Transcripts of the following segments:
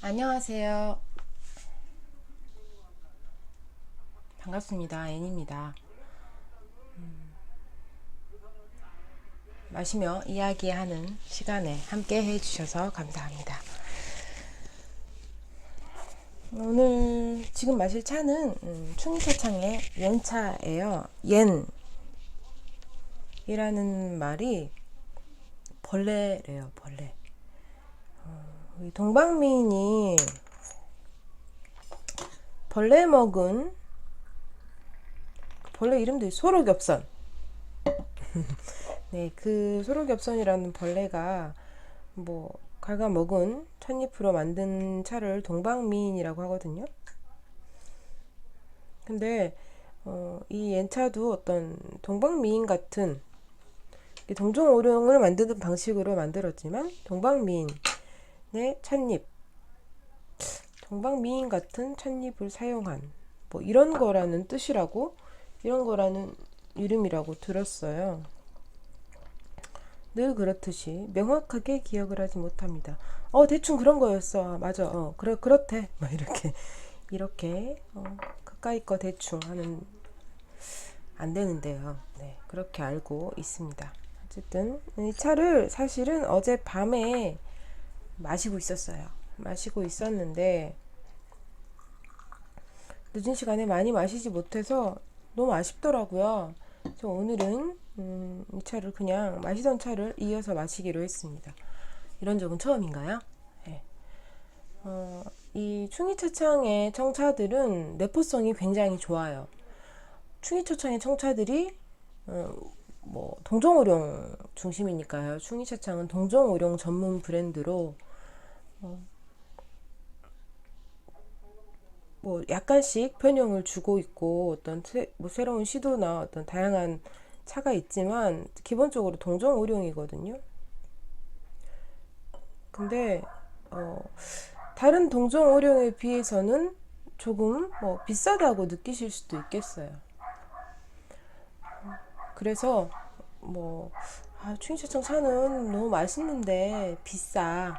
안녕하세요. 반갑습니다. 앤입니다. 마시며 이야기하는 시간에 함께 해주셔서 감사합니다. 오늘 지금 마실 차는 충이차창의 옌차예요. 옌이라는 말이 벌레래요. 벌레. 동방미인이 벌레 먹은 벌레 이름도 소록엽선. 네, 그 소록엽선이라는 벌레가 갉아먹은 찻잎으로 만든 차를 동방미인이라고 하거든요. 근데 이 옌차도 어떤 동방미인 같은 동종오룡을 만드는 방식으로 만들었지만 동방미인의 찻잎, 동방미인 같은 찻잎을 사용한 이런 거라는 뜻이라고, 이런 거라는 이름이라고 들었어요. 늘 그렇듯이 명확하게 기억을 하지 못합니다. 대충 그런 거였어. 맞아. 그렇대. 막 이렇게 가까이 거 대충 하는 안 되는데요. 네, 그렇게 알고 있습니다. 어쨌든 이 차를 사실은 어젯밤에 마시고 있었어요. 마시고 있었는데 늦은 시간에 많이 마시지 못해서 너무 아쉽더라고요. 그래서 오늘은 이 차를 그냥 마시던 차를 이어서 마시기로 했습니다. 이런 적은 처음인가요? 네. 이 충이차창의 청차들은 내포성이 굉장히 좋아요. 충이차창의 청차들이 동종오룡 중심이니까요. 충이차창은 동종오룡 전문 브랜드로 약간씩 변형을 주고 있고 어떤 새로운 시도나 어떤 다양한 차가 있지만 기본적으로 동종오룡이거든요. 근데 다른 동종오룡에 비해서는 조금 비싸다고 느끼실 수도 있겠어요. 그래서 충이차창 차는 너무 맛있는데 비싸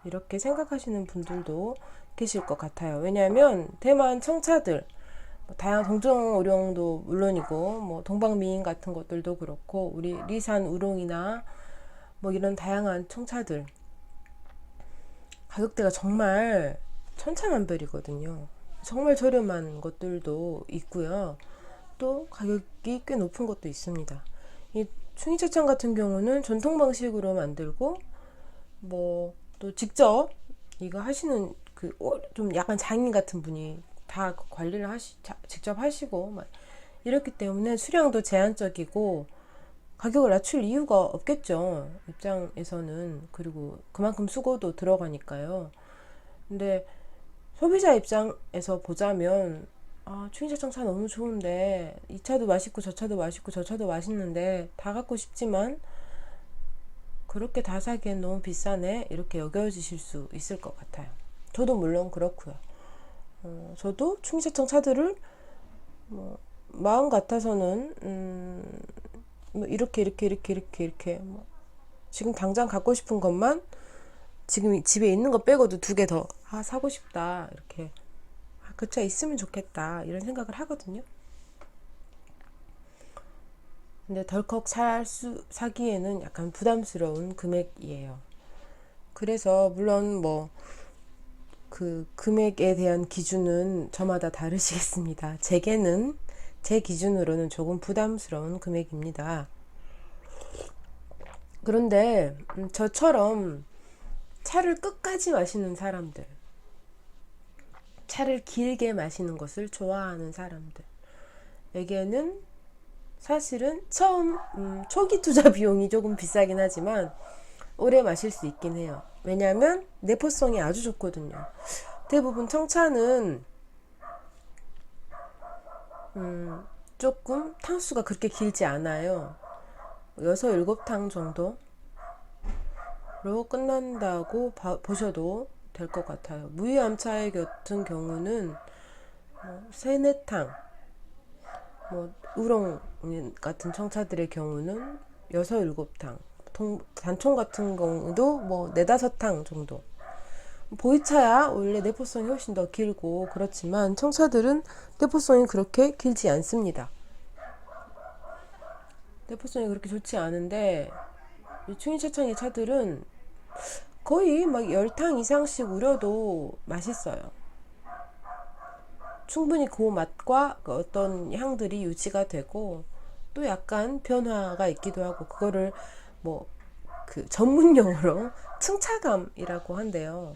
이렇게 생각하시는 분들도 계실 것 같아요. 왜냐하면 대만 청차들 다양한 동종오룡도 물론이고 동방미인 같은 것들도 그렇고 우리 리산 우롱이나 이런 다양한 청차들 가격대가 정말 천차만별이거든요. 정말 저렴한 것들도 있고요. 또 가격이 꽤 높은 것도 있습니다. 이 충이차창 같은 경우는 전통 방식으로 만들고 또 직접 이거 하시는 좀 약간 장인 같은 분이 다 관리를 직접 하시고 이렇기 때문에 수량도 제한적이고 가격을 낮출 이유가 없겠죠. 입장에서는. 그리고 그만큼 수고도 들어가니까요. 근데 소비자 입장에서 보자면 충이차창 차 너무 좋은데 이 차도 맛있고 저 차도 맛있고 저 차도 맛있는데 다 갖고 싶지만 그렇게 다 사기엔 너무 비싸네 이렇게 여겨지실 수 있을 것 같아요. 저도 물론 그렇고요. 저도 충이차창 차들을 마음 같아서는 이렇게 지금 당장 갖고 싶은 것만 지금 집에 있는 거 빼고도 두 개 더 사고 싶다 이렇게 그 차 있으면 좋겠다 이런 생각을 하거든요. 근데 덜컥 사기에는 약간 부담스러운 금액이에요. 그래서 물론 그 금액에 대한 기준은 저마다 다르시겠습니다. 제게는 제 기준으로는 조금 부담스러운 금액입니다. 그런데 저처럼 차를 끝까지 마시는 사람들, 차를 길게 마시는 것을 좋아하는 사람들에게는 사실은 처음 초기 투자 비용이 조금 비싸긴 하지만 오래 마실 수 있긴 해요. 왜냐하면 내포성이 아주 좋거든요. 대부분 청차는 조금 탕수가 그렇게 길지 않아요. 6, 7탕 정도로 끝난다고 보셔도 될 것 같아요. 무이암차의 같은 경우는 3, 4탕, 우롱 같은 청차들의 경우는 6, 7탕, 단총 같은 경우도 4, 5탕 정도 보이차야 원래 내포성이 훨씬 더 길고 그렇지만 청차들은 내포성이 그렇게 길지 않습니다. 내포성이 그렇게 좋지 않은데 이 충이차창의 차들은 거의 막 10탕 이상씩 우려도 맛있어요. 충분히 그 맛과 그 어떤 향들이 유지가 되고 또 약간 변화가 있기도 하고 그거를 뭐 그 전문용어로 승차감이라고 한대요.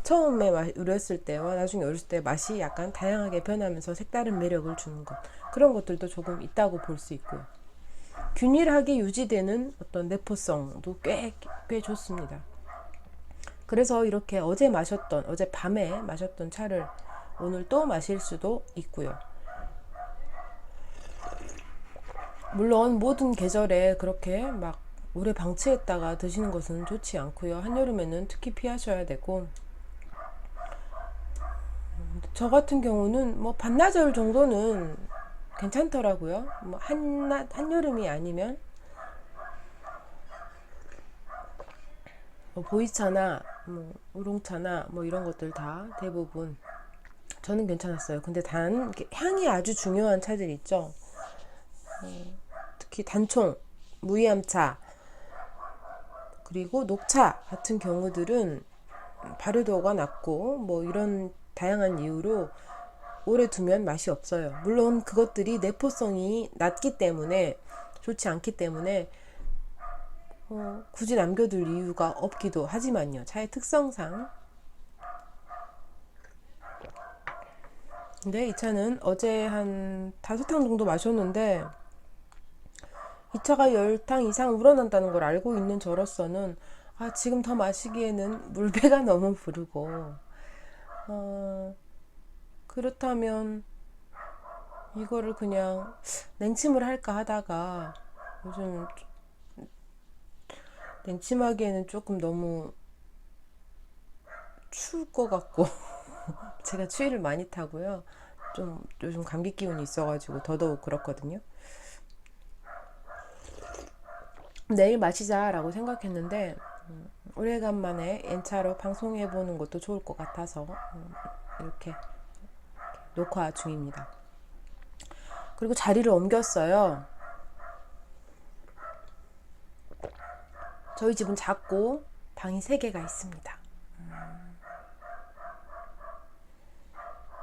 처음에 우렸을 때와 나중에 우렸을 때 맛이 약간 다양하게 변하면서 색다른 매력을 주는 것 그런 것들도 조금 있다고 볼 수 있고요. 균일하게 유지되는 어떤 내포성도 꽤 좋습니다. 그래서 이렇게 어젯밤에 마셨던 차를 오늘 또 마실 수도 있고요. 물론 모든 계절에 그렇게 막 오래 방치했다가 드시는 것은 좋지 않고요. 한여름에는 특히 피하셔야 되고 저 같은 경우는 뭐 반나절 정도는 괜찮더라고요. 뭐 한여름이 아니면 뭐 보이차나 뭐 우롱차나 뭐 이런 것들 다 대부분 저는 괜찮았어요. 근데 단 향이 아주 중요한 차들 있죠. 특히 단총, 무이암차 그리고 녹차 같은 경우들은 발효도가 낮고 뭐 이런 다양한 이유로 오래 두면 맛이 없어요. 물론 그것들이 내포성이 낮기 때문에 좋지 않기 때문에 굳이 남겨둘 이유가 없기도 하지만요. 차의 특성상. 근데 이 차는 어제 한 5탕 정도 마셨는데 이 차가 10탕 이상 우러난다는 걸 알고 있는 저로서는 지금 더 마시기에는 물배가 너무 부르고 그렇다면 이거를 그냥 냉침을 할까 하다가 요즘 냉침하기에는 조금 너무 추울 것 같고 제가 추위를 많이 타고요. 좀 요즘 감기 기운이 있어가지고 더더욱 그렇거든요. 내일 마시자라고 생각했는데 오래간만에 N차로 방송해보는 것도 좋을 것 같아서 이렇게 녹화 중입니다. 그리고 자리를 옮겼어요. 저희 집은 작고 방이 3개가 있습니다.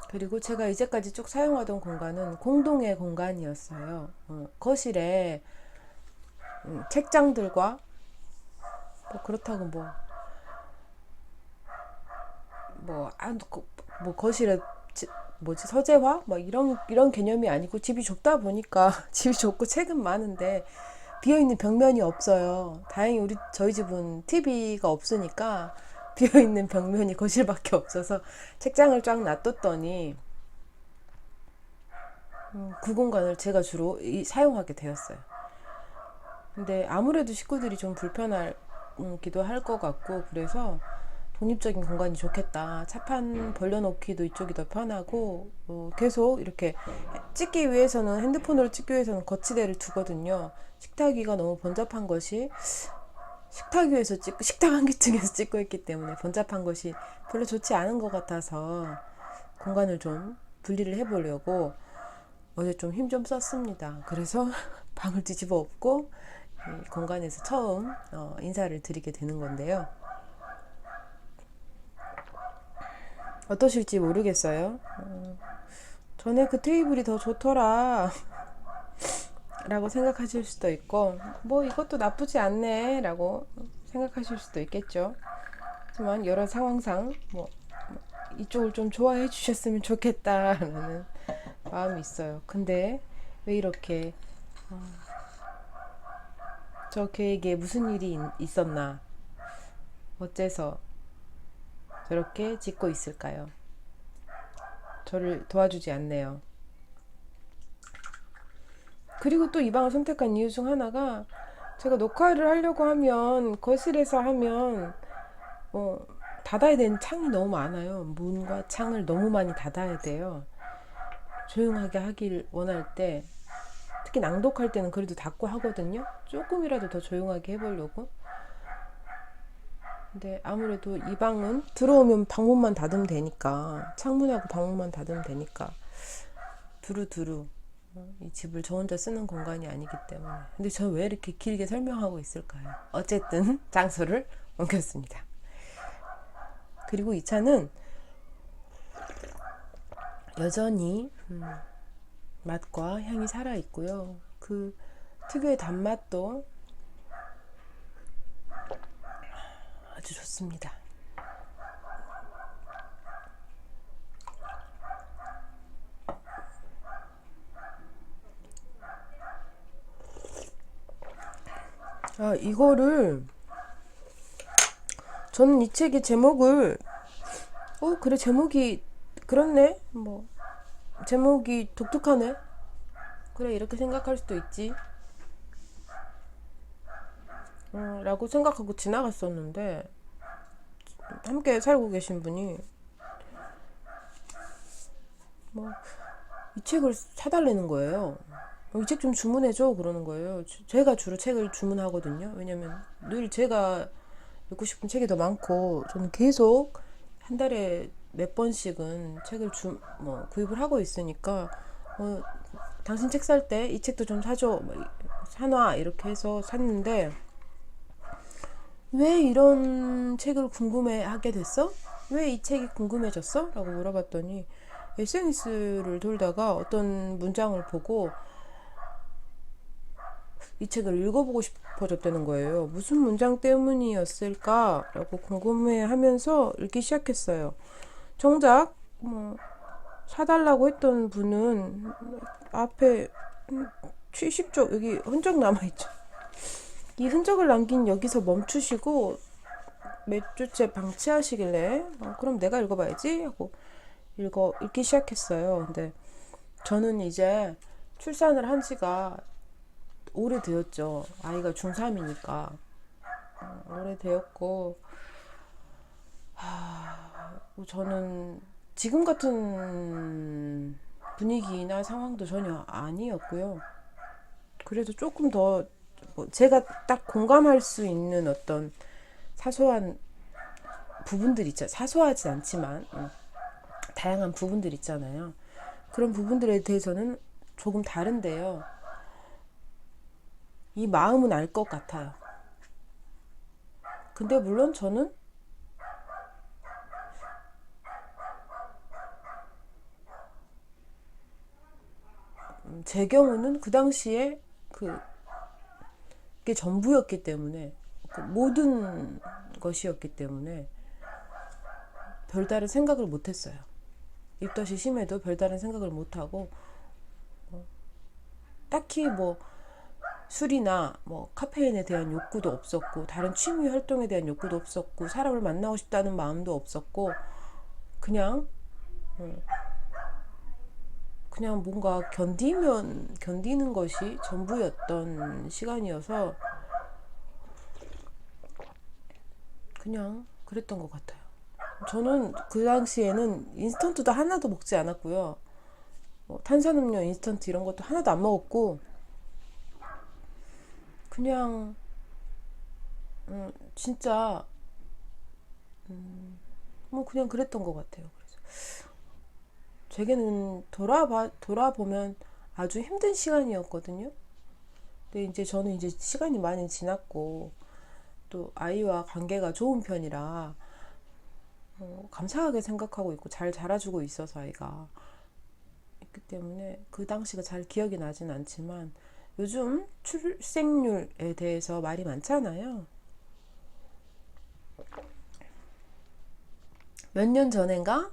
그리고 제가 이제까지 쭉 사용하던 공간은 공동의 공간이었어요. 거실에 책장들과 뭐 그렇다고 뭐 거실에 서재화 뭐 이런 개념이 아니고 집이 좁다 보니까 집이 좁고 책은 많은데 비어있는 벽면이 없어요. 다행히 저희 집은 TV가 없으니까 비어있는 벽면이 거실밖에 없어서 책장을 쫙 놔뒀더니 그 공간을 제가 주로 사용하게 되었어요. 근데 아무래도 식구들이 좀 불편하기도 할 것 같고 그래서 독립적인 공간이 좋겠다. 차판 벌려놓기도 이쪽이 더 편하고 계속 이렇게 찍기 위해서는 핸드폰으로 찍기 위해서는 거치대를 두거든요. 식탁 위가 너무 번잡한 것이 식탁 위에서 찍고 식탁 한기층에서 찍고 있기 때문에 번잡한 것이 별로 좋지 않은 것 같아서 공간을 좀 분리를 해보려고 어제 좀 힘 좀 썼습니다. 그래서 방을 뒤집어 엎고 이 공간에서 처음 인사를 드리게 되는 건데요. 어떠실지 모르겠어요. 전에 그 테이블이 더 좋더라 라고 생각하실 수도 있고 뭐 이것도 나쁘지 않네 라고 생각하실 수도 있겠죠. 하지만 여러 상황상 뭐 이쪽을 좀 좋아해 주셨으면 좋겠다라는 마음이 있어요. 근데 왜 이렇게 저 계획에 무슨 일이 있었나 어째서 저렇게 짓고 있을까요? 저를 도와주지 않네요. 그리고 또 이 방을 선택한 이유 중 하나가 제가 녹화를 하려고 하면 거실에서 하면 닫아야 되는 창이 너무 많아요. 문과 창을 너무 많이 닫아야 돼요. 조용하게 하길 원할 때 특히 낭독할 때는 그래도 닫고 하거든요. 조금이라도 더 조용하게 해보려고. 근데 아무래도 이 방은 들어오면 방문만 닫으면 되니까, 창문하고 방문만 닫으면 되니까 두루두루 이 집을 저 혼자 쓰는 공간이 아니기 때문에. 근데 저 왜 이렇게 길게 설명하고 있을까요? 어쨌든 장소를 옮겼습니다. 그리고 이 차는 여전히 맛과 향이 살아있고요. 그 특유의 단맛도 아주 좋습니다. 이거를 저는 이 책의 제목을 그래, 제목이 그렇네, 뭐 제목이 독특하네, 그래, 이렇게 생각할 수도 있지, 라고 생각하고 지나갔었는데, 함께 살고 계신 분이 뭐 이 책을 사달라는 거예요. 이 책 좀 주문해줘, 그러는 거예요. 제가 주로 책을 주문하거든요. 왜냐면 늘 제가 읽고 싶은 책이 더 많고, 저는 계속 한 달에 몇 번씩은 책을 구입을 하고 있으니까, 당신 책 살 때 이 책도 좀 사줘, 뭐, 사놔, 이렇게 해서 샀는데, 왜 이런 책을 궁금해 하게 됐어? 왜 이 책이 궁금해졌어? 라고 물어봤더니, SNS를 돌다가 어떤 문장을 보고 이 책을 읽어보고 싶어졌다는 거예요. 무슨 문장 때문이었을까? 라고 궁금해 하면서 읽기 시작했어요. 정작 사달라고 했던 분은 앞에 70쪽 여기 흔적 남아있죠. 이 흔적을 남긴 여기서 멈추시고 몇 주째 방치하시길래 그럼 내가 읽어봐야지 하고 읽기 시작했어요. 근데 저는 이제 출산을 한 지가 오래되었죠. 아이가 중3이니까 오래되었고, 저는 지금 같은 분위기나 상황도 전혀 아니었고요. 그래도 조금 더 제가 딱 공감할 수 있는 어떤 사소한 부분들 있죠. 사소하지 않지만 다양한 부분들 있잖아요. 그런 부분들에 대해서는 조금 다른데요. 이 마음은 알 것 같아요. 근데 물론 저는 제 경우는 그 당시에 그게 전부였기 때문에, 그 모든 것이었기 때문에 별다른 생각을 못했어요. 입덧이 심해도 별다른 생각을 못하고, 딱히 술이나 카페인에 대한 욕구도 없었고, 다른 취미 활동에 대한 욕구도 없었고, 사람을 만나고 싶다는 마음도 없었고, 그냥 뭔가 견디는 것이 전부였던 시간이어서 그냥 그랬던 것 같아요. 저는 그 당시에는 인스턴트도 하나도 먹지 않았고요. 탄산음료, 인스턴트 이런 것도 하나도 안 먹었고, 그냥 진짜 그냥 그랬던 것 같아요. 그래서 제게는 돌아보면 아주 힘든 시간이었거든요. 근데 이제 저는 이제 시간이 많이 지났고, 또 아이와 관계가 좋은 편이라 감사하게 생각하고 있고, 잘 자라주고 있어서 아이가 있기 때문에 그 당시가 잘 기억이 나진 않지만, 요즘 출생률에 대해서 말이 많잖아요. 몇 년 전인가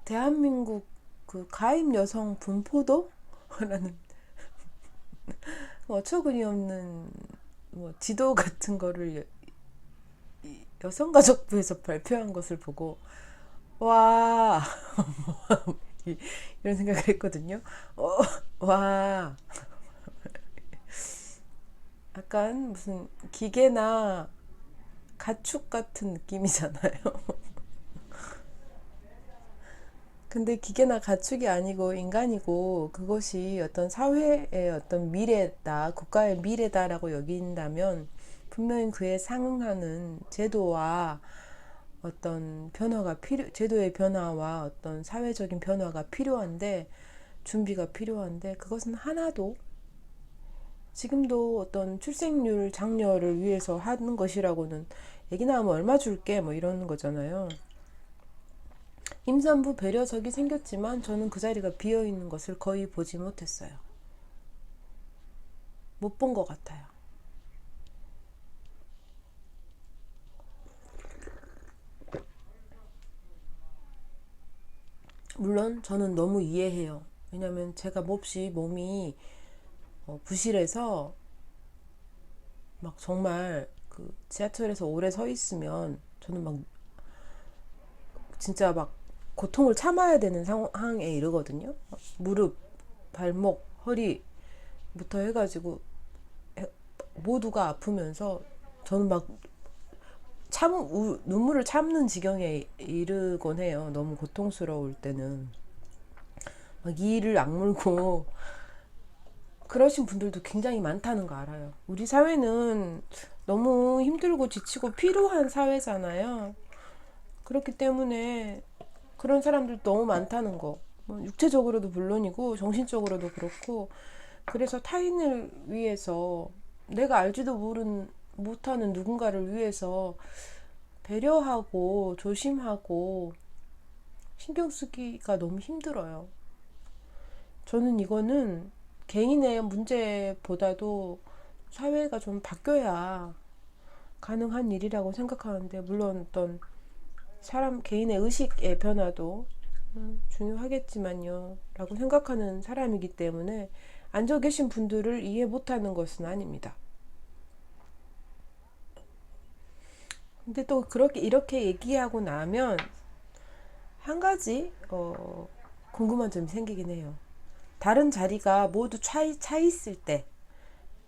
대한민국 그 가임 여성 분포도라는 어처구니 없는 지도 같은 거를 여성가족부에서 발표한 것을 보고, 와, 이런 생각을 했거든요. 와, 약간 무슨 기계나 가축 같은 느낌이잖아요. 근데 기계나 가축이 아니고 인간이고, 그것이 어떤 사회의 어떤 미래다, 국가의 미래다라고 여긴다면 분명히 그에 상응하는 제도와 어떤 제도의 변화와 어떤 사회적인 변화가 필요한데, 준비가 필요한데, 그것은 하나도 지금도 어떤 출생률 장려를 위해서 하는 것이라고는, 애기 낳으면 얼마 줄게 뭐 이러는 거잖아요. 임산부 배려석이 생겼지만 저는 그 자리가 비어 있는 것을 거의 보지 못했어요. 못 본 것 같아요. 물론 저는 너무 이해해요. 왜냐면 제가 몹시 몸이 부실해서 막 정말 그 지하철에서 오래 서 있으면 저는 막 진짜 막 고통을 참아야 되는 상황에 이르거든요. 무릎, 발목, 허리부터 해가지고 모두가 아프면서 저는 막 눈물을 참는 지경에 이르곤 해요. 너무 고통스러울 때는. 막 이를 악물고 그러신 분들도 굉장히 많다는 거 알아요. 우리 사회는 너무 힘들고 지치고 피로한 사회잖아요. 그렇기 때문에 그런 사람들 너무 많다는 거. 뭐 육체적으로도 물론이고 정신적으로도 그렇고. 그래서 타인을 위해서, 내가 알지도 못하는 누군가를 위해서 배려하고 조심하고 신경 쓰기가 너무 힘들어요. 저는 이거는 개인의 문제보다도 사회가 좀 바뀌어야 가능한 일이라고 생각하는데, 물론 어떤 사람 개인의 의식의 변화도 중요하겠지만요 라고 생각하는 사람이기 때문에 앉아 계신 분들을 이해 못하는 것은 아닙니다. 근데 또 그렇게 이렇게 얘기하고 나면 한 가지 궁금한 점이 생기긴 해요. 다른 자리가 모두 차 있을 때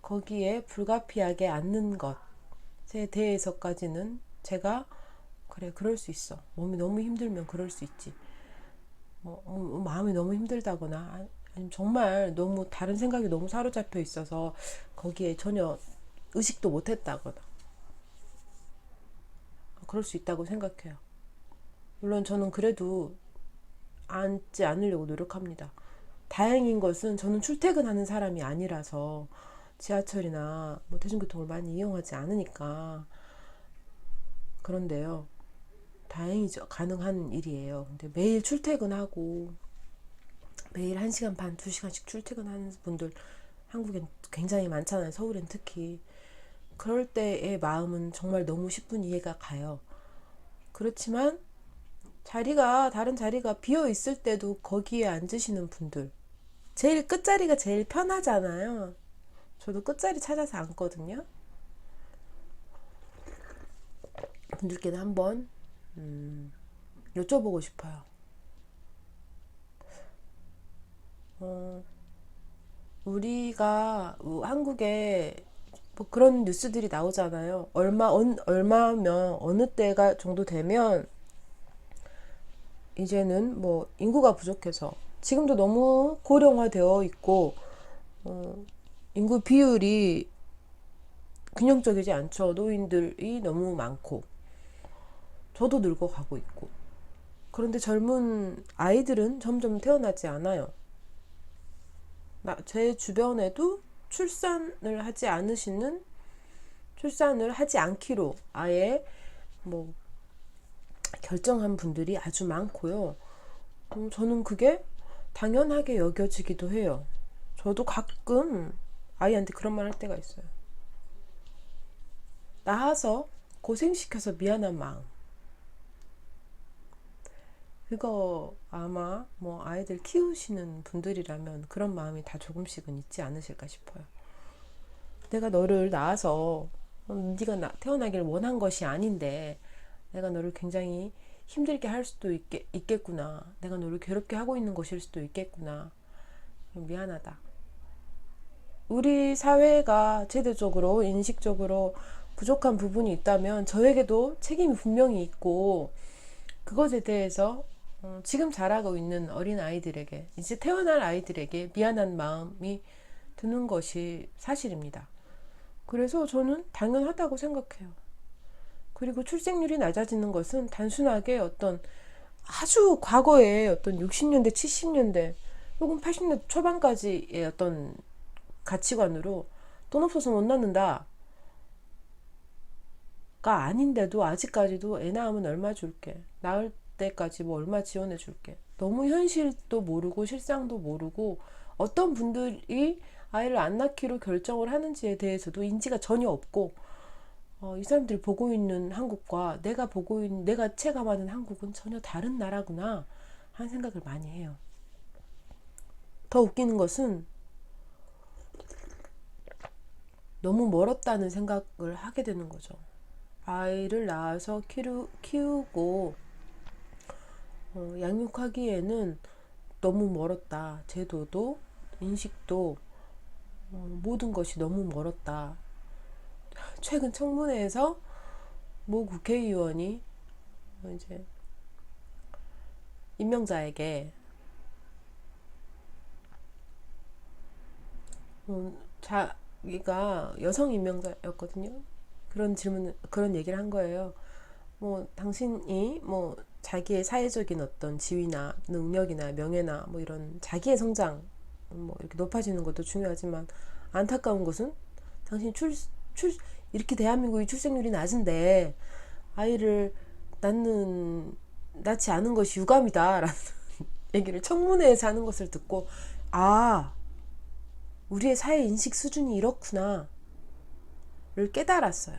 거기에 불가피하게 앉는 것에 대해서까지는 제가 그래, 그럴 수 있어. 몸이 너무 힘들면 그럴 수 있지. 마음이 너무 힘들다거나 아니면 정말 너무 다른 생각이 너무 사로잡혀 있어서 거기에 전혀 의식도 못했다거나 그럴 수 있다고 생각해요. 물론 저는 그래도 앉지 않으려고 노력합니다. 다행인 것은 저는 출퇴근하는 사람이 아니라서 지하철이나 뭐 대중교통을 많이 이용하지 않으니까 그런데요. 다행이죠. 가능한 일이에요. 근데 매일 출퇴근하고 매일 1시간 반, 2시간씩 출퇴근하는 분들 한국엔 굉장히 많잖아요. 서울엔 특히. 그럴 때의 마음은 정말 너무 10분 이해가 가요. 그렇지만 다른 자리가 비어 있을 때도 거기에 앉으시는 분들, 제일 끝자리가 제일 편하잖아요. 저도 끝자리 찾아서 앉거든요. 분들께는 한번 여쭤보고 싶어요. 우리가 한국에 뭐 그런 뉴스들이 나오잖아요. 얼마면 어느 때가 정도 되면 이제는 뭐 인구가 부족해서, 지금도 너무 고령화되어 있고 인구 비율이 균형적이지 않죠. 노인들이 너무 많고 저도 늙어가고 있고. 그런데 젊은 아이들은 점점 태어나지 않아요. 제 주변에도 출산을 하지 않기로 아예 뭐 결정한 분들이 아주 많고요. 저는 그게 당연하게 여겨지기도 해요. 저도 가끔 아이한테 그런 말 할 때가 있어요. 낳아서 고생시켜서 미안한 마음. 그거 아마 뭐 아이들 키우시는 분들이라면 그런 마음이 다 조금씩은 있지 않으실까 싶어요. 내가 너를 낳아서 네가 태어나길 원한 것이 아닌데 내가 너를 굉장히 힘들게 할 수도 있겠구나. 내가 너를 괴롭게 하고 있는 것일 수도 있겠구나. 미안하다. 우리 사회가 제도적으로 인식적으로 부족한 부분이 있다면 저에게도 책임이 분명히 있고, 그것에 대해서 지금 자라고 있는 어린 아이들에게, 이제 태어날 아이들에게 미안한 마음이 드는 것이 사실입니다. 그래서 저는 당연하다고 생각해요. 그리고 출생률이 낮아지는 것은 단순하게 어떤 아주 과거에 어떤 60년대, 70년대 혹은 80년대 초반까지의 어떤 가치관으로 돈 없어서 못 낳는다 가 아닌데도 아직까지도 애 낳으면 얼마 줄게, 낳을 때까지 뭐 얼마 지원해 줄게, 너무 현실도 모르고 실상도 모르고 어떤 분들이 아이를 안 낳기로 결정을 하는지에 대해서도 인지가 전혀 없고, 이 사람들이 보고 있는 한국과 내가 체감하는 한국은 전혀 다른 나라구나 하는 생각을 많이 해요. 더 웃기는 것은 너무 멀었다는 생각을 하게 되는 거죠. 아이를 낳아서 키우고 양육하기에는 너무 멀었다. 제도도 인식도 모든 것이 너무 멀었다. 최근 청문회에서 모 국회의원이 이제 임명자에게 자기가 여성 임명자였거든요. 그런 얘기를 한 거예요. 뭐 당신이 뭐 자기의 사회적인 어떤 지위나 능력이나 명예나 뭐 이런 자기의 성장 뭐 이렇게 높아지는 것도 중요하지만, 안타까운 것은 당신이 이렇게 대한민국이 출생률이 낮은데 아이를 낳지 않은 것이 유감이다라는 얘기를 청문회에서 하는 것을 듣고, 우리의 사회 인식 수준이 이렇구나를 깨달았어요.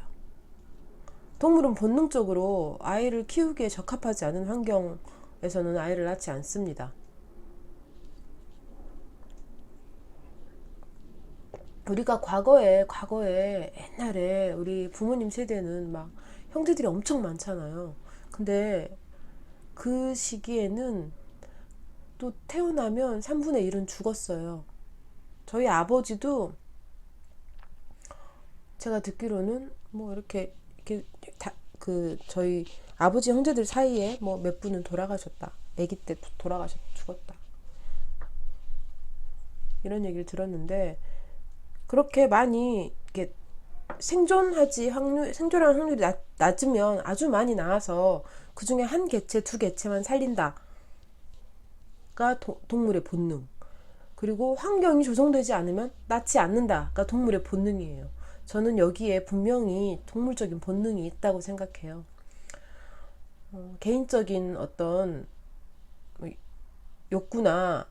동물은 본능적으로 아이를 키우기에 적합하지 않은 환경에서는 아이를 낳지 않습니다. 우리가 과거에 옛날에 우리 부모님 세대는 막 형제들이 엄청 많잖아요. 근데 그 시기에는 또 태어나면 3분의 1은 죽었어요. 저희 아버지도 제가 듣기로는 뭐 이렇게 저희 아버지 형제들 사이에 뭐 몇 분은 돌아가셨다. 아기 때 죽었다. 이런 얘기를 들었는데, 그렇게 많이 이렇게 생존할 확률이 낮으면 아주 많이 나와서 그 중에 한 개체, 두 개체만 살린다가 동물의 본능. 그리고 환경이 조성되지 않으면 낳지 않는다가 동물의 본능이에요. 저는 여기에 분명히 동물적인 본능이 있다고 생각해요. 개인적인 어떤 욕구나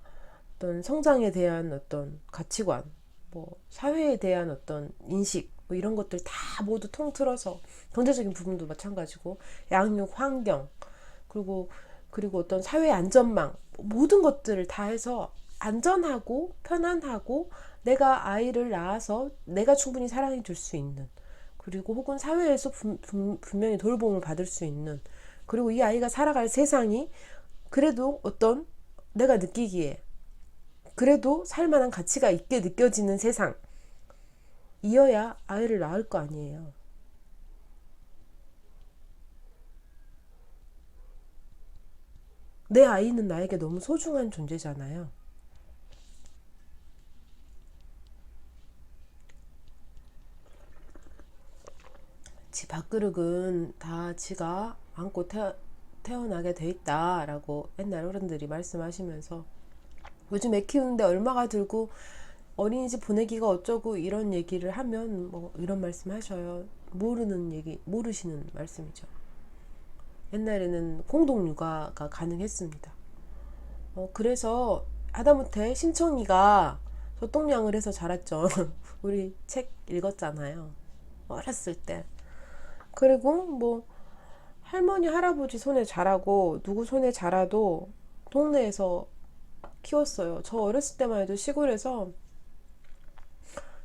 어떤 성장에 대한 어떤 가치관, 뭐 사회에 대한 어떤 인식, 뭐 이런 것들 다 모두 통틀어서, 경제적인 부분도 마찬가지고 양육 환경, 그리고 어떤 사회 안전망, 모든 것들을 다 해서 안전하고 편안하고 내가 아이를 낳아서 내가 충분히 사랑해 줄 수 있는, 그리고 혹은 사회에서 분명히 돌봄을 받을 수 있는, 그리고 이 아이가 살아갈 세상이 그래도 어떤 내가 느끼기에 그래도 살만한 가치가 있게 느껴지는 세상 이어야 아이를 낳을 거 아니에요. 내 아이는 나에게 너무 소중한 존재잖아요. 지 밥그릇은 다 지가 안고 태어나게 돼 있다라고 옛날 어른들이 말씀하시면서, 요즘 애 키우는데 얼마가 들고 어린이집 보내기가 어쩌고 이런 얘기를 하면 뭐 이런 말씀 하셔요. 모르시는 말씀이죠. 옛날에는 공동육아가 가능했습니다. 그래서 하다못해 신청이가 소똥냥을 해서 자랐죠. 우리 책 읽었잖아요. 어렸을 때. 그리고 뭐 할머니 할아버지 손에 자라고 누구 손에 자라도 동네에서 키웠어요. 저 어렸을 때만 해도 시골에서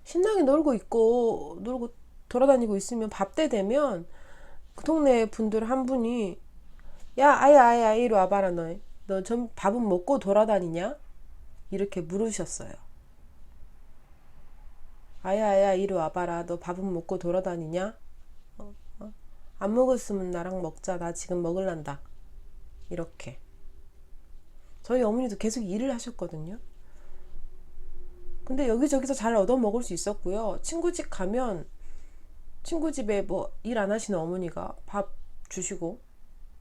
신나게 놀고 돌아다니고 있으면 밥 때 되면 그 동네 분들 한 분이, 야 아야 이리 와봐라, 너 좀 밥은 먹고 돌아다니냐? 이렇게 물으셨어요. 아야 이리 와봐라, 너 밥은 먹고 돌아다니냐? 안 먹었으면 나랑 먹자, 나 지금 먹을란다. 이렇게. 저희 어머니도 계속 일을 하셨거든요. 근데 여기저기서 잘 얻어 먹을 수 있었고요. 친구 집 가면 친구 집에 뭐 일 안 하시는 어머니가 밥 주시고,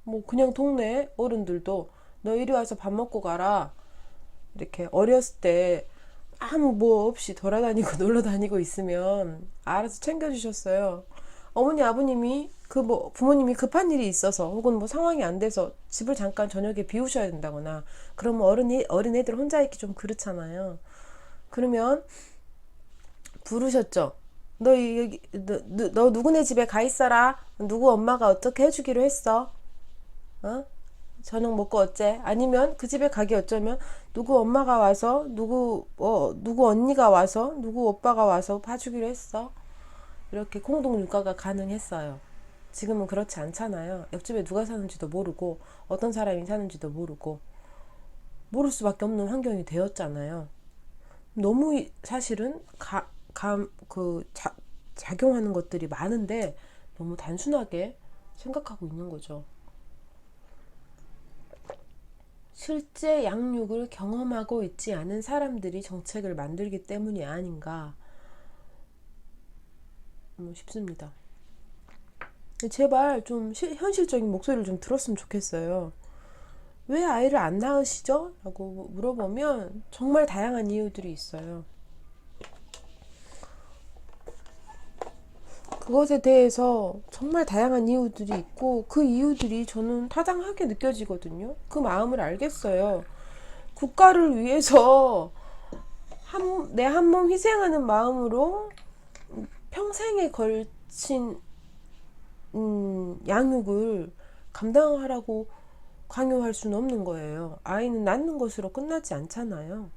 뭐 그냥 동네 어른들도 너 이리 와서 밥 먹고 가라. 이렇게 어렸을 때 아무 뭐 없이 돌아다니고 놀러 다니고 있으면 알아서 챙겨주셨어요. 어머니 아버님이 그 뭐 부모님이 급한 일이 있어서 혹은 뭐 상황이 안 돼서 집을 잠깐 저녁에 비우셔야 된다거나 그러면 어린애들 혼자 있기 좀 그렇잖아요. 그러면 부르셨죠. 너 여기 너 누구네 집에 가 있어라. 누구 엄마가 어떻게 해주기로 했어. 어? 저녁 먹고 어째? 아니면 그 집에 가기 어쩌면 누구 엄마가 와서 누구 언니가 와서 누구 오빠가 와서 봐주기로 했어. 이렇게 공동 육아가 가능했어요. 지금은 그렇지 않잖아요. 옆집에 누가 사는지도 모르고 어떤 사람이 사는지도 모르고 모를 수밖에 없는 환경이 되었잖아요. 너무 사실은 작용하는 것들이 많은데 너무 단순하게 생각하고 있는 거죠. 실제 양육을 경험하고 있지 않은 사람들이 정책을 만들기 때문이 아닌가 싶습니다. 제발 좀 현실적인 목소리를 좀 들었으면 좋겠어요. 왜 아이를 안 낳으시죠? 라고 물어보면 정말 다양한 이유들이 있어요. 그것에 대해서 정말 다양한 이유들이 있고 그 이유들이 저는 타당하게 느껴지거든요. 그 마음을 알겠어요. 국가를 위해서 내 한 몸 희생하는 마음으로 평생에 걸친 양육을 감당하라고 강요할 수는 없는 거예요. 아이는 낳는 것으로 끝나지 않잖아요.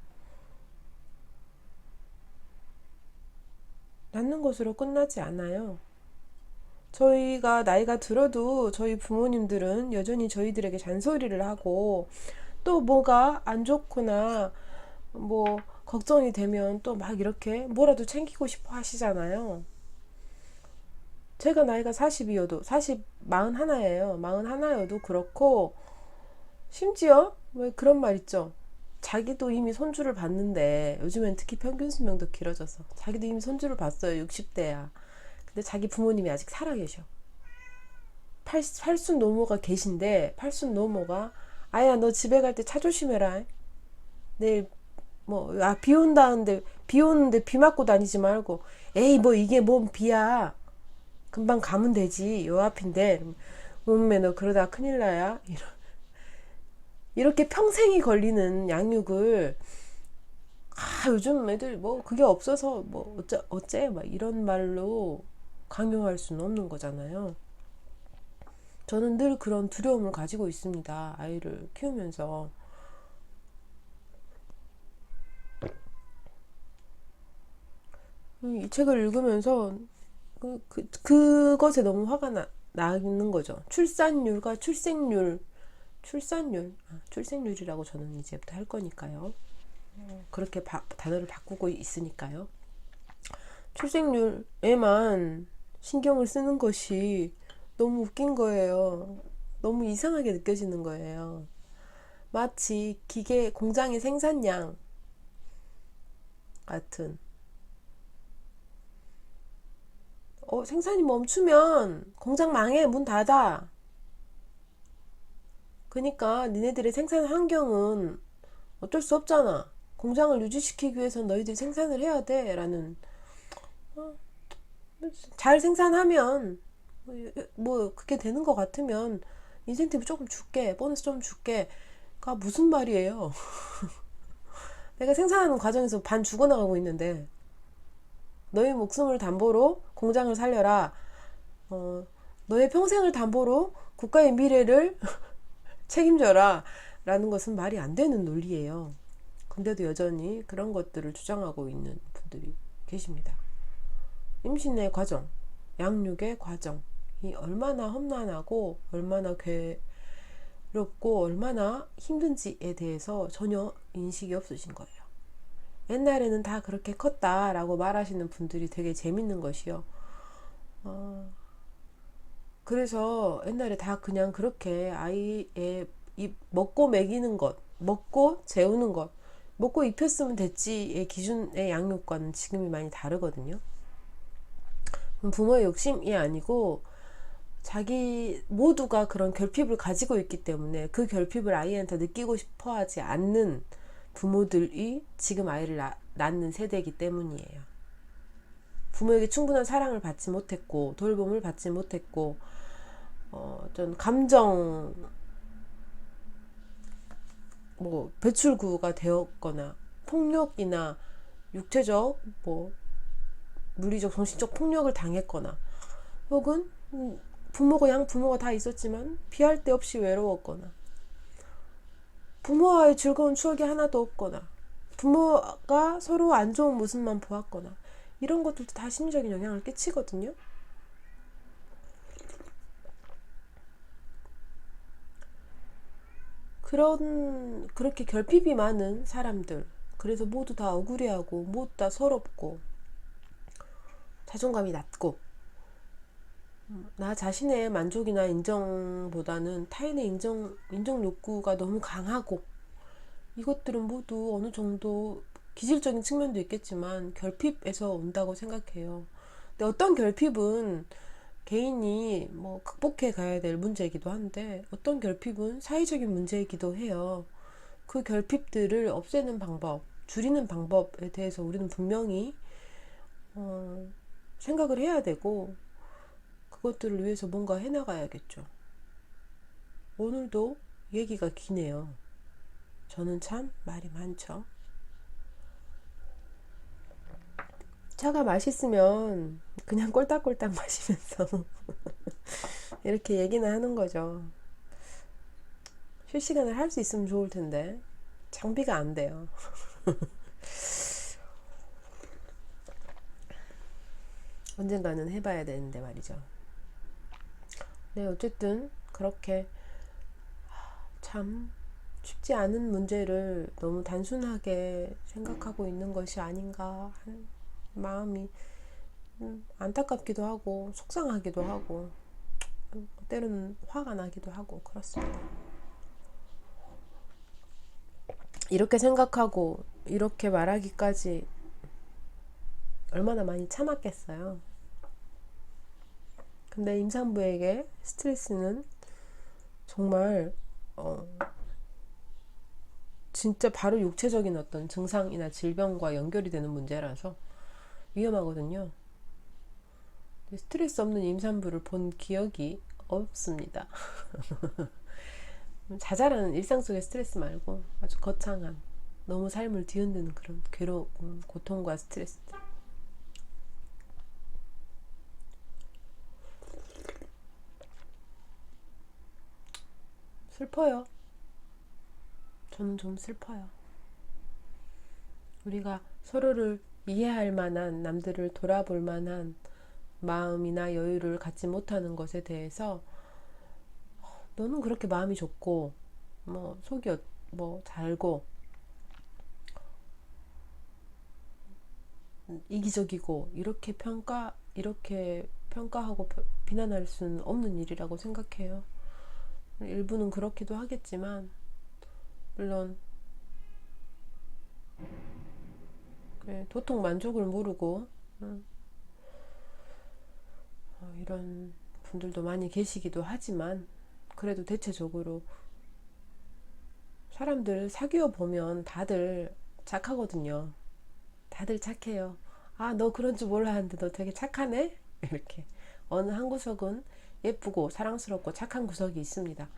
낳는 것으로 끝나지 않아요. 저희가 나이가 들어도 저희 부모님들은 여전히 저희들에게 잔소리를 하고 또 뭐가 안 좋거나 뭐 걱정이 되면 또 막 이렇게 뭐라도 챙기고 싶어 하시잖아요. 제가 나이가 40이어도 41이에요. 41여도 그렇고 심지어 왜 그런 말 있죠. 자기도 이미 손주를 봤는데 요즘엔 특히 평균 수명도 길어져서 자기도 이미 손주를 봤어요. 60대야. 근데 자기 부모님이 아직 살아계셔. 팔순 노모가 계신데 팔순 노모가 아야 너 집에 갈 때 차 조심해라. 내일 비 온다는데 비 오는데 비 맞고 다니지 말고 에이 뭐 이게 뭔 비야. 금방 가면 되지. 요 앞인데 몸매 너 그러다 큰일 나야. 이렇게 평생이 걸리는 양육을 요즘 애들 뭐 그게 없어서 뭐 어째 막 이런 말로 강요할 수는 없는 거잖아요. 저는 늘 그런 두려움을 가지고 있습니다. 아이를 키우면서. 이 책을 읽으면서 그것에 너무 화가 나는 거죠. 출산율과 출생률이라고 저는 이제부터 할 거니까요. 그렇게 단어를 바꾸고 있으니까요. 출생률에만 신경을 쓰는 것이 너무 웃긴 거예요. 너무 이상하게 느껴지는 거예요. 마치 기계 공장의 생산량 같은 생산이 멈추면 공장 망해 문 닫아. 그러니까 니네들의 생산 환경은 어쩔 수 없잖아. 공장을 유지시키기 위해서 너희들이 생산을 해야 돼 라는 잘 생산하면 뭐 그게 되는 것 같으면 인센티브 조금 줄게 보너스 좀 줄게 가 무슨 말이에요. 내가 생산하는 과정에서 반 죽어나가고 있는데 너의 목숨을 담보로 공장을 살려라. 너의 평생을 담보로 국가의 미래를 책임져라 라는 것은 말이 안 되는 논리예요. 근데도 여전히 그런 것들을 주장하고 있는 분들이 계십니다. 임신의 과정, 양육의 과정이 얼마나 험난하고 얼마나 괴롭고 얼마나 힘든지에 대해서 전혀 인식이 없으신 거예요. 옛날에는 다 그렇게 컸다라고 말하시는 분들이 되게 재밌는 것이요. 그래서 옛날에 다 그냥 그렇게 아이의 먹고 먹이는 것, 먹고 재우는 것, 먹고 입혔으면 됐지의 기준의 양육과는 지금이 많이 다르거든요. 부모의 욕심이 아니고 자기 모두가 그런 결핍을 가지고 있기 때문에 그 결핍을 아이한테 느끼고 싶어 하지 않는 부모들이 지금 아이를 낳는 세대이기 때문이에요. 부모에게 충분한 사랑을 받지 못했고 돌봄을 받지 못했고 어떤 감정 배출구가 되었거나 폭력이나 육체적 물리적 정신적 폭력을 당했거나 혹은 부모가 양부모가 다 있었지만 비할 데 없이 외로웠거나 부모와의 즐거운 추억이 하나도 없거나 부모가 서로 안 좋은 모습만 보았거나 이런 것들도 다 심리적인 영향을 끼치거든요. 그렇게 결핍이 많은 사람들, 그래서 모두 다 억울해하고 모두 다 서럽고 자존감이 낮고 나 자신의 만족이나 인정보다는 타인의 인정 욕구가 너무 강하고 이것들은 모두 어느 정도 기질적인 측면도 있겠지만 결핍에서 온다고 생각해요. 근데 어떤 결핍은 개인이 극복해 가야 될 문제이기도 한데 어떤 결핍은 사회적인 문제이기도 해요. 그 결핍들을 없애는 방법, 줄이는 방법에 대해서 우리는 분명히 생각을 해야 되고 그것들을 위해서 뭔가 해나가야겠죠. 오늘도 얘기가 기네요. 저는 참 말이 많죠. 차가 맛있으면 그냥 꼴딱꼴딱 마시면서 이렇게 얘기는 하는 거죠. 실시간을 할 수 있으면 좋을 텐데 장비가 안 돼요. 언젠가는 해봐야 되는데 말이죠. 네, 어쨌든 그렇게 참 쉽지 않은 문제를 너무 단순하게 생각하고 있는 것이 아닌가 하는 마음이 안타깝기도 하고 속상하기도 하고 때로는 화가 나기도 하고 그렇습니다. 이렇게 생각하고 이렇게 말하기까지 얼마나 많이 참았겠어요. 근데 임산부에게 스트레스는 정말 진짜 바로 육체적인 어떤 증상이나 질병과 연결이 되는 문제라서 위험하거든요. 스트레스 없는 임산부를 본 기억이 없습니다. 자잘한 일상 속의 스트레스 말고 아주 거창한 너무 삶을 뒤흔드는 그런 괴로움, 고통과 스트레스. 슬퍼요. 저는 좀 슬퍼요. 우리가 서로를 이해할 만한, 남들을 돌아볼 만한 마음이나 여유를 갖지 못하는 것에 대해서 너는 그렇게 마음이 좁고 속이 잘고 이기적이고 이렇게 평가하고 비난할 수는 없는 일이라고 생각해요. 일부는 그렇기도 하겠지만 물론 도통 만족을 모르고 이런 분들도 많이 계시기도 하지만 그래도 대체적으로 사람들 사귀어 보면 다들 착하거든요. 다들 착해요. 아, 너 그런 줄 몰랐는데 너 되게 착하네? 이렇게. 어느 한 구석은 예쁘고 사랑스럽고 착한 구석이 있습니다.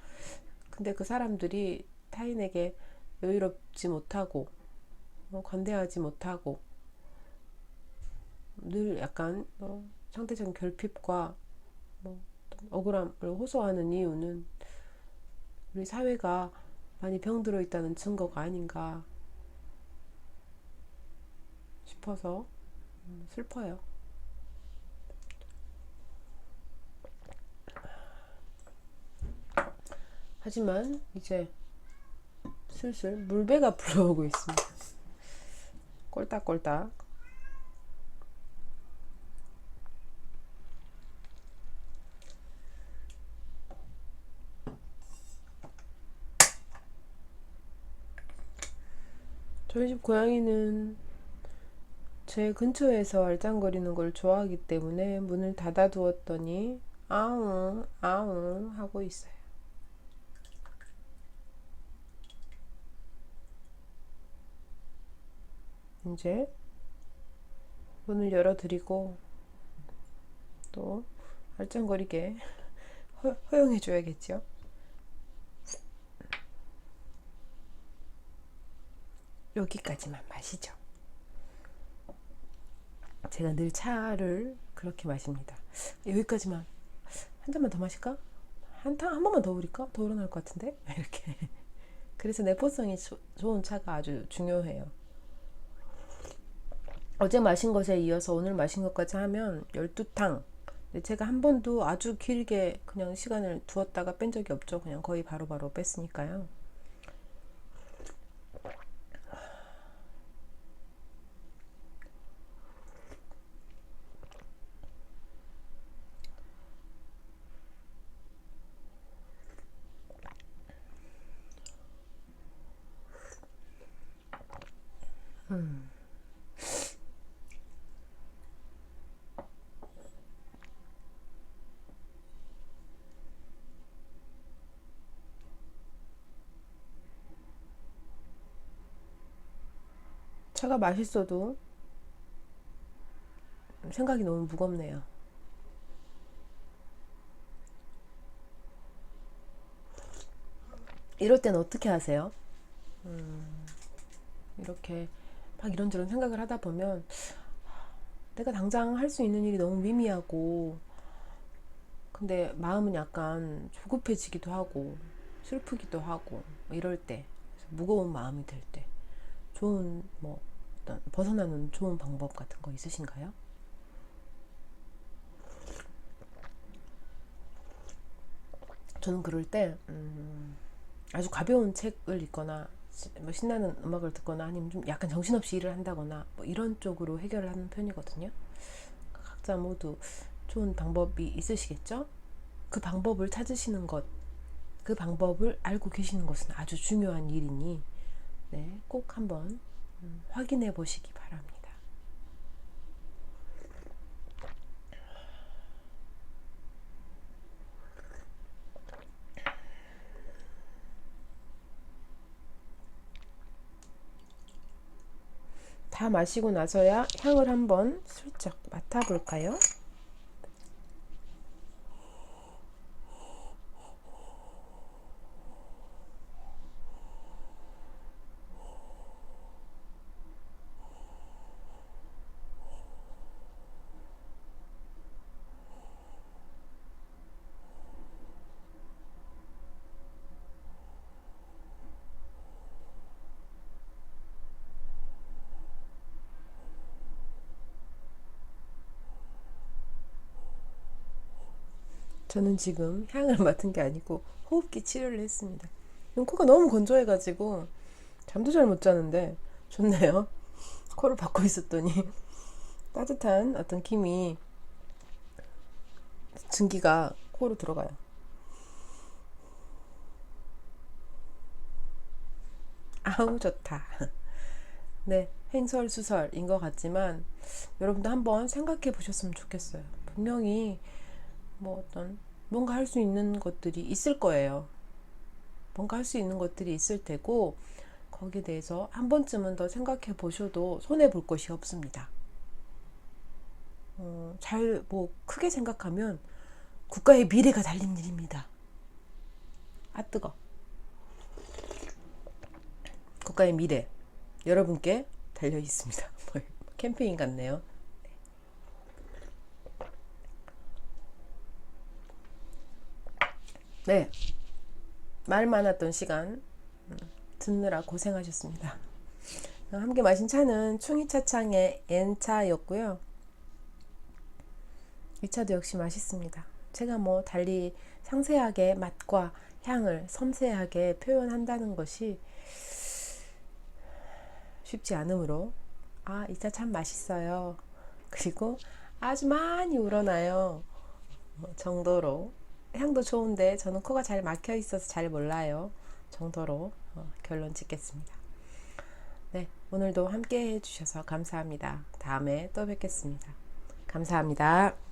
근데 그 사람들이 타인에게 여유롭지 못하고 관대하지 못하고 늘 약간 상대적인 결핍과 억울함을 호소하는 이유는 우리 사회가 많이 병들어 있다는 증거가 아닌가 싶어서 슬퍼요. 하지만 이제 슬슬 물배가 불어오고 있습니다. 꼴딱꼴딱. 저희 집 고양이는 제 근처에서 알짱거리는 걸 좋아하기 때문에 문을 닫아두었더니 아웅 아웅 하고 있어요. 이제 문을 열어드리고 또 알짱거리게 허용해줘야겠죠. 여기까지만 마시죠. 제가 늘 차를 그렇게 마십니다. 여기까지만. 한 잔만 더 마실까? 한 번만 더 우릴까? 더 우러날 것 같은데? 이렇게. 그래서 내포성이 좋은 차가 아주 중요해요. 어제 마신 것에 이어서 오늘 마신 것까지 하면 12탕. 제가 한 번도 아주 길게 그냥 시간을 두었다가 뺀 적이 없죠. 그냥 거의 바로바로 뺐으니까요. 차가 맛있어도 생각이 너무 무겁네요. 이럴 땐 어떻게 하세요? 이렇게 막 이런저런 생각을 하다 보면 내가 당장 할 수 있는 일이 너무 미미하고 근데 마음은 약간 조급해지기도 하고 슬프기도 하고 이럴 때 무거운 마음이 들 때 좋은 뭐 어떤 벗어나는 좋은 방법 같은 거 있으신가요? 저는 그럴 때 아주 가벼운 책을 읽거나 뭐 신나는 음악을 듣거나 아니면 좀 약간 정신없이 일을 한다거나 뭐 이런 쪽으로 해결을 하는 편이거든요. 각자 모두 좋은 방법이 있으시겠죠? 그 방법을 찾으시는 것, 그 방법을 알고 계시는 것은 아주 중요한 일이니 네, 꼭 한번 확인해 보시기 바랍니다. 다 마시고 나서야 향을 한번 슬쩍 맡아볼까요? 저는 지금 향을 맡은 게 아니고 호흡기 치료를 했습니다. 코가 너무 건조해가지고 잠도 잘 못 자는데 좋네요. 코를 박고 있었더니 따뜻한 어떤 김이 증기가 코로 들어가요. 아우 좋다. 네, 횡설수설인 것 같지만 여러분도 한번 생각해 보셨으면 좋겠어요. 분명히 뭐 어떤 뭔가 할 수 있는 것들이 있을 거예요. 뭔가 할 수 있는 것들이 있을 테고 거기에 대해서 한 번쯤은 더 생각해 보셔도 손해 볼 것이 없습니다. 잘 뭐 크게 생각하면 국가의 미래가 달린 일입니다. 아 뜨거. 국가의 미래 여러분께 달려 있습니다. 캠페인 같네요. 네, 말 많았던 시간 듣느라 고생하셨습니다. 함께 마신 차는 충이차창의 N차였고요. 이 차도 역시 맛있습니다. 제가 뭐 달리 상세하게 맛과 향을 섬세하게 표현한다는 것이 쉽지 않으므로 이 차 참 맛있어요. 그리고 아주 많이 우러나요. 정도로 향도 좋은데 저는 코가 잘 막혀 있어서 잘 몰라요. 정도로 결론 짓겠습니다. 네, 오늘도 함께 해주셔서 감사합니다. 다음에 또 뵙겠습니다. 감사합니다.